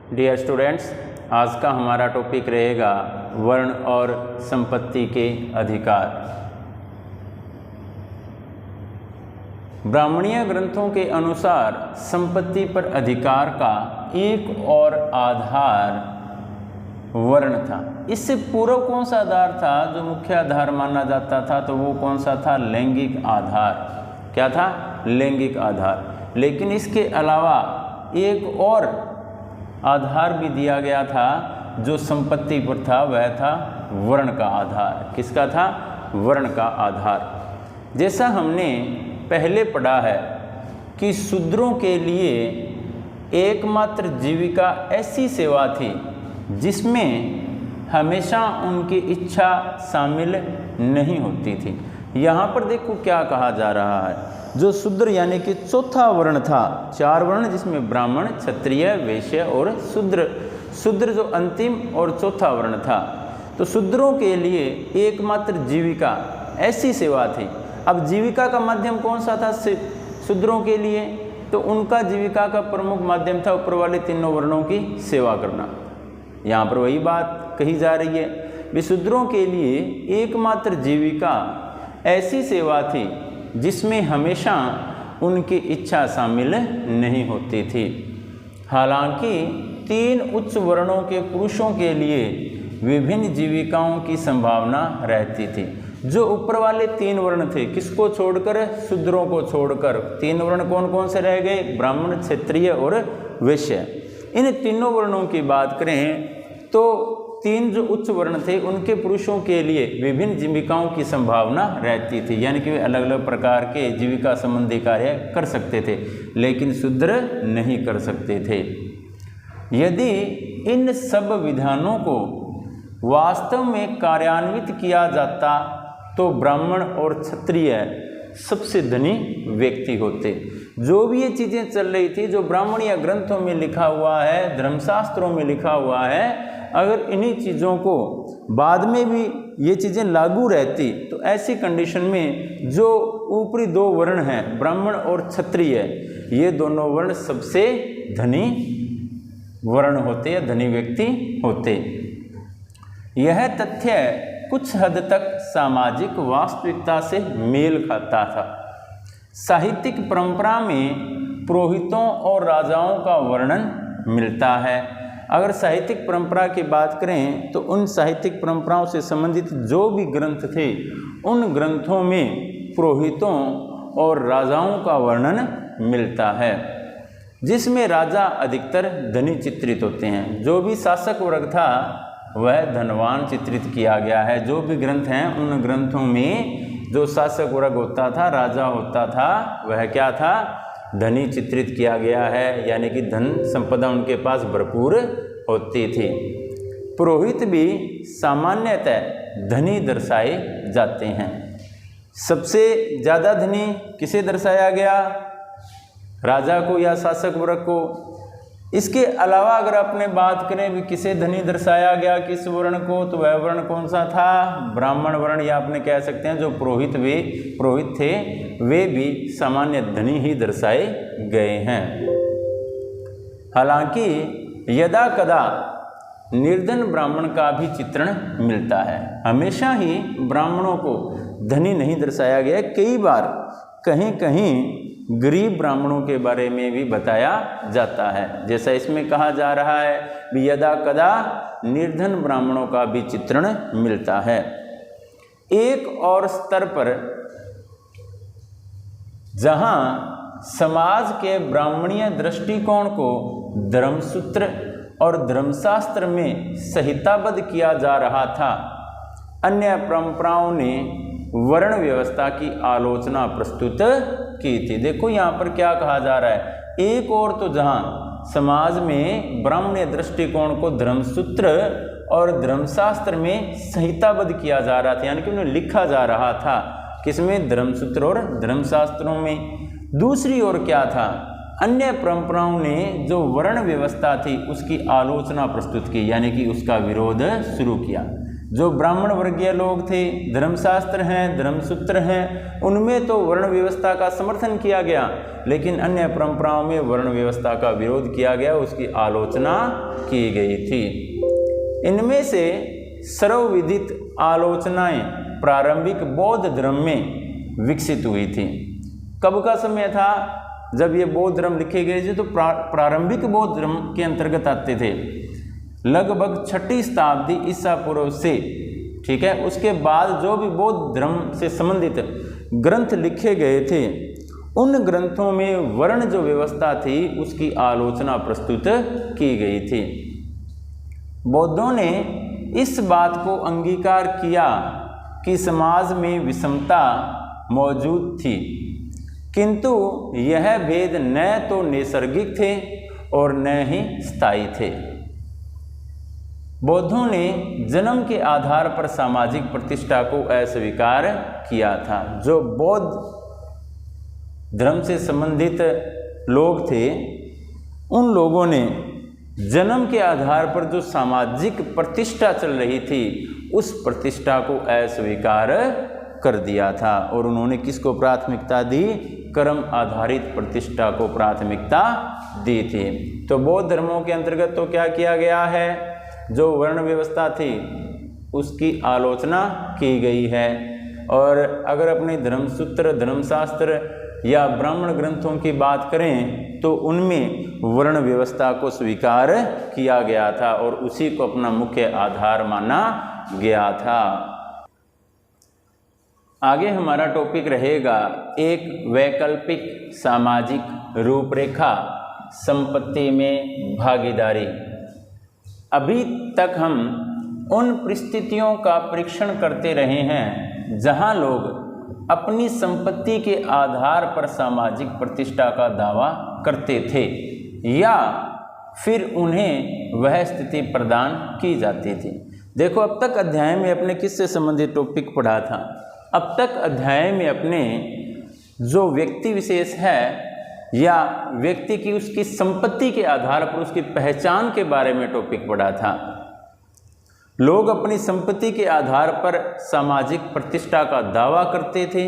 Dear students, आज का हमारा टॉपिक रहेगा वर्ण और संपत्ति के अधिकार। ब्राह्मणीय ग्रंथों के अनुसार संपत्ति पर अधिकार का एक और आधार वर्ण था। इससे पूर्व कौन सा आधार था जो मुख्य आधार माना जाता था? तो वो कौन सा था? लैंगिक आधार। क्या था? लैंगिक आधार। लेकिन इसके अलावा एक और आधार भी दिया गया था जो संपत्ति पर था, वह था वर्ण का आधार। किसका था? वर्ण का आधार। जैसा हमने पहले पढ़ा है कि शूद्रों के लिए एकमात्र जीविका ऐसी सेवा थी जिसमें हमेशा उनकी इच्छा शामिल नहीं होती थी। यहाँ पर देखो क्या कहा जा रहा है। जो शूद्र यानी कि चौथा वर्ण था, चार वर्ण जिसमें ब्राह्मण, क्षत्रिय, वैश्य और शूद्र जो अंतिम और चौथा वर्ण था, तो शूद्रों के लिए एकमात्र जीविका ऐसी सेवा थी। अब जीविका का माध्यम कौन सा था शूद्रों के लिए? तो उनका जीविका का प्रमुख माध्यम था ऊपर वाले तीनों वर्णों की सेवा करना। यहाँ पर वही बात कही जा रही है कि शूद्रों के लिए एकमात्र जीविका ऐसी सेवा थी जिसमें हमेशा उनकी इच्छा शामिल नहीं होती थी। हालांकि तीन उच्च वर्णों के पुरुषों के लिए विभिन्न जीविकाओं की संभावना रहती थी। जो ऊपर वाले तीन वर्ण थे, किसको छोड़कर? शूद्रों को छोड़कर। तीन वर्ण कौन कौन से रह गए? ब्राह्मण, क्षत्रिय और वैश्य। इन तीनों वर्णों की बात करें तो तीन जो उच्च वर्ण थे उनके पुरुषों के लिए विभिन्न जीविकाओं की संभावना रहती थी, यानी कि वे अलग अलग प्रकार के जीविका संबंधी कार्य कर सकते थे, लेकिन शूद्र नहीं कर सकते थे। यदि इन सब विधानों को वास्तव में कार्यान्वित किया जाता तो ब्राह्मण और क्षत्रिय सबसे धनी व्यक्ति होते। जो भी ये चीज़ें चल रही थी, जो ब्राह्मणीय ग्रंथों में लिखा हुआ है, धर्मशास्त्रों में लिखा हुआ है, अगर इन्हीं चीज़ों को बाद में भी ये चीज़ें लागू रहती तो ऐसी कंडीशन में जो ऊपरी दो वर्ण हैं, ब्राह्मण और क्षत्रिय, ये दोनों वर्ण सबसे धनी वर्ण होते या धनी व्यक्ति होते। यह तथ्य कुछ हद तक सामाजिक वास्तविकता से मेल खाता था। साहित्यिक परंपरा में पुरोहितों और राजाओं का वर्णन मिलता है। अगर साहित्यिक परंपरा की बात करें तो उन साहित्यिक परंपराओं से संबंधित जो भी ग्रंथ थे उन ग्रंथों में पुरोहितों और राजाओं का वर्णन मिलता है, जिसमें राजा अधिकतर धनी चित्रित होते हैं। जो भी शासक वर्ग था वह धनवान चित्रित किया गया है। जो भी ग्रंथ हैं उन ग्रंथों में जो शासक वर्ग होता था, राजा होता था, वह क्या था? धनी चित्रित किया गया है, यानी कि धन संपदा उनके पास भरपूर होती थी। पुरोहित भी सामान्यतः धनी दर्शाए जाते हैं। सबसे ज़्यादा धनी किसे दर्शाया गया? राजा को या शासक वर्ग को। इसके अलावा अगर आपने बात करें भी किसे धनी दर्शाया गया, किस वर्ण को, तो वह वर्ण कौन सा था? ब्राह्मण वर्ण, या आपने कह सकते हैं जो पुरोहित थे वे भी सामान्य धनी ही दर्शाए गए हैं। हालांकि यदा कदा निर्धन ब्राह्मण का भी चित्रण मिलता है। हमेशा ही ब्राह्मणों को धनी नहीं दर्शाया गया। कई बार कहीं कहीं गरीब ब्राह्मणों के बारे में भी बताया जाता है। जैसा इसमें कहा जा रहा है कि यदा कदा निर्धन ब्राह्मणों का भी चित्रण मिलता है। एक और स्तर पर जहां समाज के ब्राह्मणीय दृष्टिकोण को धर्मसूत्र और धर्मशास्त्र में संहिताबद्ध किया जा रहा था, अन्य परंपराओं ने वर्ण व्यवस्था की आलोचना प्रस्तुत की थी। देखो यहाँ पर क्या कहा जा रहा है। एक और तो जहाँ समाज में ब्राह्मणीय दृष्टिकोण को धर्मसूत्र और धर्मशास्त्र में संहिताबद्ध किया जा रहा था, यानी कि उन्हें लिखा जा रहा था, किसमें? धर्मसूत्र और धर्मशास्त्रों में। दूसरी ओर क्या था? अन्य परंपराओं ने जो वर्ण व्यवस्था थी उसकी आलोचना प्रस्तुत की, यानी कि उसका विरोध शुरू किया। जो ब्राह्मण वर्गीय लोग थे, धर्मशास्त्र हैं, धर्मसूत्र हैं, उनमें तो वर्ण व्यवस्था का समर्थन किया गया, लेकिन अन्य परंपराओं में वर्ण व्यवस्था का विरोध किया गया, उसकी आलोचना की गई थी। इनमें से सर्वविदित आलोचनाएं प्रारंभिक बौद्ध धर्म में विकसित हुई थी। कब का समय था जब ये बौद्ध धर्म लिखे गए थे? तो प्रारंभिक बौद्ध धर्म के अंतर्गत आते थे, लगभग 6ठी शताब्दी ईसा पूर्व से। ठीक है, उसके बाद जो भी बौद्ध धर्म से संबंधित ग्रंथ लिखे गए थे, उन ग्रंथों में वर्ण जो व्यवस्था थी उसकी आलोचना प्रस्तुत की गई थी। बौद्धों ने इस बात को अंगीकार किया कि समाज में विषमता मौजूद थी, किंतु यह भेद न तो नैसर्गिक थे और न ही स्थायी थे। बौद्धों ने जन्म के आधार पर सामाजिक प्रतिष्ठा को अस्वीकार किया था। जो बौद्ध धर्म से संबंधित लोग थे, उन लोगों ने जन्म के आधार पर जो सामाजिक प्रतिष्ठा चल रही थी उस प्रतिष्ठा को अस्वीकार कर दिया था, और उन्होंने किसको प्राथमिकता दी? कर्म आधारित प्रतिष्ठा को प्राथमिकता दी थी। तो बौद्ध धर्मों के अंतर्गत तो क्या किया गया है? जो वर्ण व्यवस्था थी उसकी आलोचना की गई है। और अगर अपने धर्मसूत्र, धर्मशास्त्र या ब्राह्मण ग्रंथों की बात करें तो उनमें वर्ण व्यवस्था को स्वीकार किया गया था और उसी को अपना मुख्य आधार माना गया था। आगे हमारा टॉपिक रहेगा एक वैकल्पिक सामाजिक रूपरेखा, संपत्ति में भागीदारी। अभी तक हम उन परिस्थितियों का परीक्षण करते रहे हैं जहां लोग अपनी संपत्ति के आधार पर सामाजिक प्रतिष्ठा का दावा करते थे या फिर उन्हें वह स्थिति प्रदान की जाती थी। देखो, अब तक अध्याय में अपने किससे संबंधित टॉपिक पढ़ा था? अब तक अध्याय में अपने जो व्यक्ति विशेष है या व्यक्ति की उसकी संपत्ति के आधार पर उसकी पहचान के बारे में टॉपिक पढ़ा था। लोग अपनी संपत्ति के आधार पर सामाजिक प्रतिष्ठा का दावा करते थे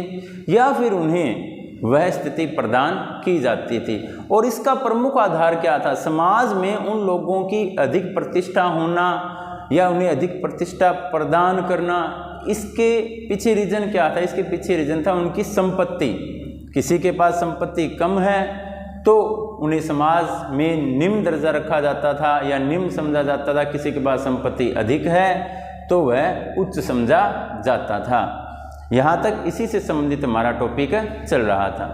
या फिर उन्हें वह स्थिति प्रदान की जाती थी, और इसका प्रमुख आधार क्या था? समाज में उन लोगों की अधिक प्रतिष्ठा होना या उन्हें अधिक प्रतिष्ठा प्रदान करना। इसके पीछे रीजन क्या था? इसके पीछे रीजन था उनकी संपत्ति। किसी के पास संपत्ति कम है तो उन्हें समाज में निम्न दर्जा रखा जाता था या निम्न समझा जाता था, किसी के पास संपत्ति अधिक है तो वह उच्च समझा जाता था। यहाँ तक इसी से संबंधित हमारा टॉपिक चल रहा था।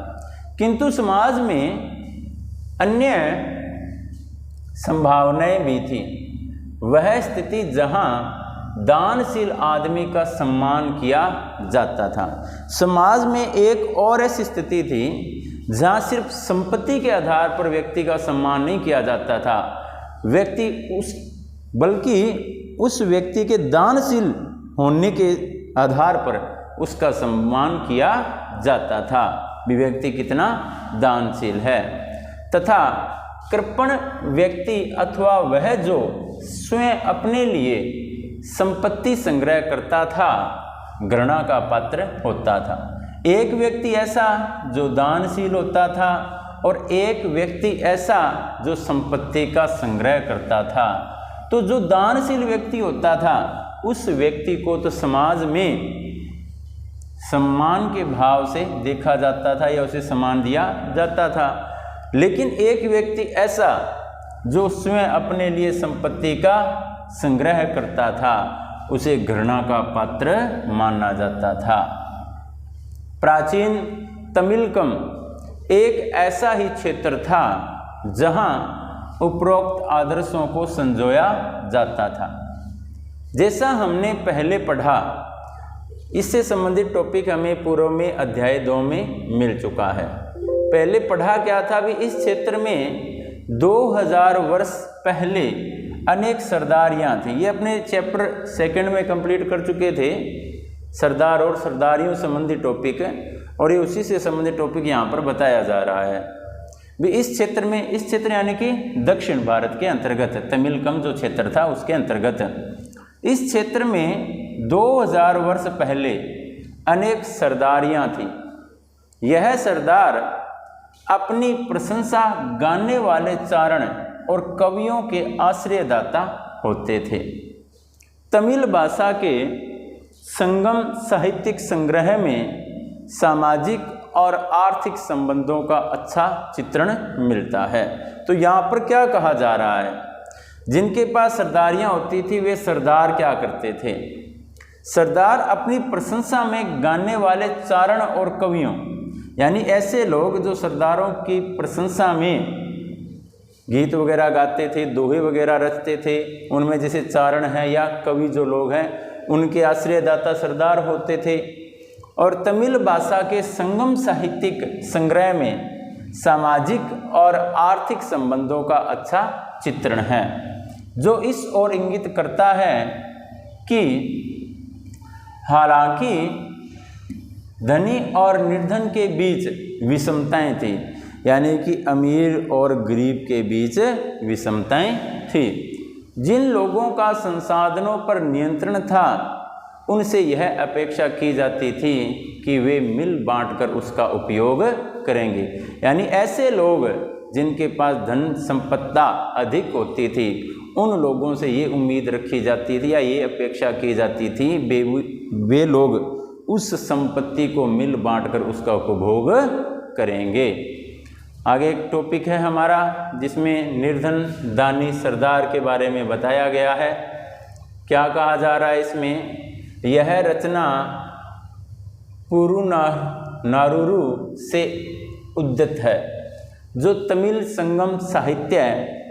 किंतु समाज में अन्य संभावनाएं भी थी। वह स्थिति जहाँ दानशील आदमी का सम्मान किया जाता था। समाज में एक और ऐसी स्थिति थी जहाँ सिर्फ संपत्ति के आधार पर व्यक्ति का सम्मान नहीं किया जाता था, बल्कि उस व्यक्ति के दानशील होने के आधार पर उसका सम्मान किया जाता था भी व्यक्ति कितना दानशील है। तथा कृपण व्यक्ति अथवा वह जो स्वयं अपने लिए संपत्ति संग्रह करता था, घृणा का पात्र होता था। एक व्यक्ति ऐसा जो दानशील होता था और एक व्यक्ति ऐसा जो संपत्ति का संग्रह करता था। तो जो दानशील व्यक्ति होता था उस व्यक्ति को तो समाज में सम्मान के भाव से देखा जाता था या उसे सम्मान दिया जाता था। लेकिन एक व्यक्ति ऐसा जो स्वयं अपने लिए संपत्ति का संग्रह करता था, उसे घृणा का पात्र माना जाता था। प्राचीन तमिलकम एक ऐसा ही क्षेत्र था जहां उपरोक्त आदर्शों को संजोया जाता था। जैसा हमने पहले पढ़ा, इससे संबंधित टॉपिक हमें पूर्व में अध्याय 2 में मिल चुका है। पहले पढ़ा क्या था? भी इस क्षेत्र में 2000 वर्ष पहले अनेक सरदारियां थी। ये अपने चैप्टर 2 में कंप्लीट कर चुके थे, सरदार और सरदारियों संबंधी टॉपिक, और ये उसी से संबंधित टॉपिक यहाँ पर बताया जा रहा है। भी इस क्षेत्र यानी कि दक्षिण भारत के अंतर्गत तमिलकम जो क्षेत्र था उसके अंतर्गत इस क्षेत्र में 2000 वर्ष पहले अनेक सरदारियां थी। यह सरदार अपनी प्रशंसा गाने वाले चारण और कवियों के आश्रयदाता होते थे। तमिल भाषा के संगम साहित्यिक संग्रह में सामाजिक और आर्थिक संबंधों का अच्छा चित्रण मिलता है। तो यहाँ पर क्या कहा जा रहा है, जिनके पास सरदारियाँ होती थी वे सरदार क्या करते थे, सरदार अपनी प्रशंसा में गाने वाले चारण और कवियों, यानी ऐसे लोग जो सरदारों की प्रशंसा में गीत वगैरह गाते थे, दोहे वगैरह रचते थे, उनमें जैसे चारण हैं या कवि जो लोग हैं उनके आश्रयदाता सरदार होते थे। और तमिल भाषा के संगम साहित्यिक संग्रह में सामाजिक और आर्थिक संबंधों का अच्छा चित्रण है, जो इस ओर इंगित करता है कि हालांकि धनी और निर्धन के बीच विषमताएं थी, यानी कि अमीर और गरीब के बीच विषमताएं थी। जिन लोगों का संसाधनों पर नियंत्रण था उनसे यह अपेक्षा की जाती थी कि वे मिल बांटकर उसका उपयोग करेंगे, यानी ऐसे लोग जिनके पास धन संपत्ता अधिक होती थी उन लोगों से ये उम्मीद रखी जाती थी या ये अपेक्षा की जाती थी वे लोग उस संपत्ति को मिल बांटकर उसका उपभोग करेंगे। आगे एक टॉपिक है हमारा जिसमें निर्धन दानी सरदार के बारे में बताया गया है। क्या कहा जा रहा है इसमें, यह रचना पुरुनारुरु से उद्धत है, जो तमिल संगम साहित्य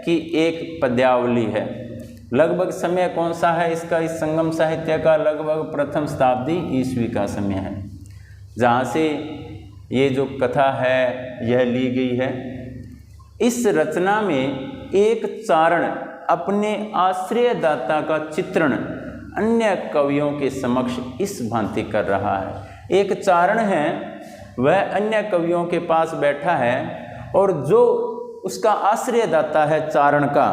की एक पद्यावली है। लगभग समय कौन सा है इसका, इस संगम साहित्य का लगभग प्रथम शताब्दी ईस्वी का समय है, जहाँ से ये जो कथा है यह ली गई है। इस रचना में एक चारण अपने आश्रयदाता का चित्रण अन्य कवियों के समक्ष इस भांति कर रहा है। एक चारण है वह अन्य कवियों के पास बैठा है और जो उसका आश्रयदाता है चारण का,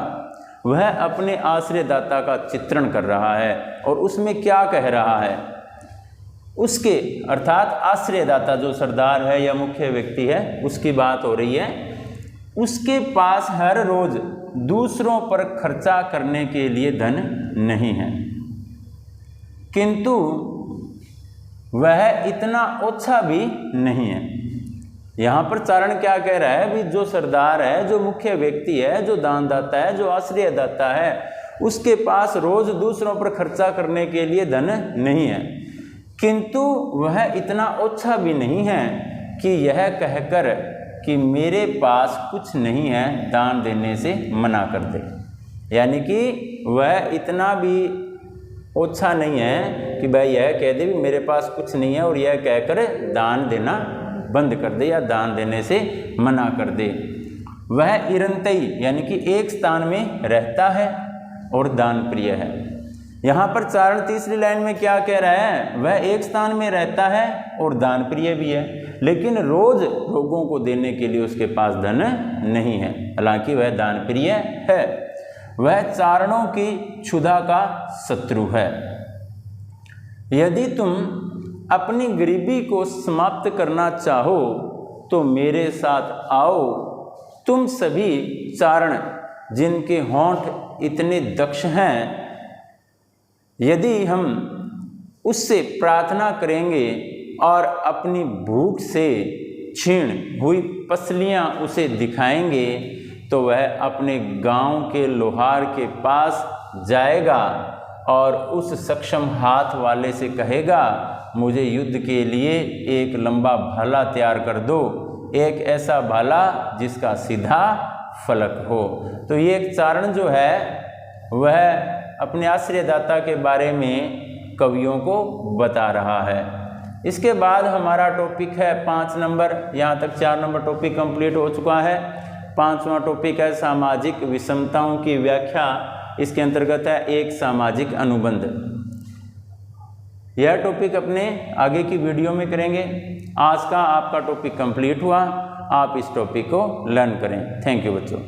वह अपने आश्रयदाता का चित्रण कर रहा है और उसमें क्या कह रहा है, उसके अर्थात आश्रयदाता जो सरदार है या मुख्य व्यक्ति है उसकी बात हो रही है। उसके पास हर रोज दूसरों पर खर्चा करने के लिए धन नहीं है, किंतु वह इतना ओछा भी नहीं है। यहाँ पर चारण क्या कह रहा है, भी जो सरदार है, जो मुख्य व्यक्ति है, जो दानदाता है, जो आश्रयदाता है, उसके पास रोज दूसरों पर खर्चा करने के लिए धन नहीं है, किंतु वह इतना ओछा भी नहीं है कि यह कहकर कि मेरे पास कुछ नहीं है दान देने से मना कर दे। यानी कि वह इतना भी ओछा नहीं है कि भाई यह कह दे भी मेरे पास कुछ नहीं है और यह कहकर दान देना बंद कर दे या दान देने से मना कर दे। वह इरंतई यानी कि एक स्थान में रहता है और दान प्रिय है। यहाँ पर चारण तीसरी लाइन में क्या कह रहा है, वह एक स्थान में रहता है और दान प्रिय भी है, लेकिन रोज लोगों को देने के लिए उसके पास धन नहीं है, हालांकि वह दान प्रिय है। वह चारणों की क्षुधा का शत्रु है। यदि तुम अपनी गरीबी को समाप्त करना चाहो तो मेरे साथ आओ। तुम सभी चारण जिनके होंठ इतने दक्ष हैं, यदि हम उससे प्रार्थना करेंगे और अपनी भूख से क्षीण हुई पसलियां उसे दिखाएंगे तो वह अपने गांव के लोहार के पास जाएगा और उस सक्षम हाथ वाले से कहेगा, मुझे युद्ध के लिए एक लंबा भाला तैयार कर दो, एक ऐसा भाला जिसका सीधा फलक हो। तो ये एक चारण जो है वह अपने आश्रयदाता के बारे में कवियों को बता रहा है। इसके बाद हमारा टॉपिक है 5 नंबर। यहाँ तक 4 नंबर टॉपिक कंप्लीट हो चुका है। 5वां टॉपिक है सामाजिक विषमताओं की व्याख्या। इसके अंतर्गत है एक सामाजिक अनुबंध। यह टॉपिक अपने आगे की वीडियो में करेंगे। आज का आपका टॉपिक कंप्लीट हुआ। आप इस टॉपिक को लर्न करें। थैंक यू बच्चों।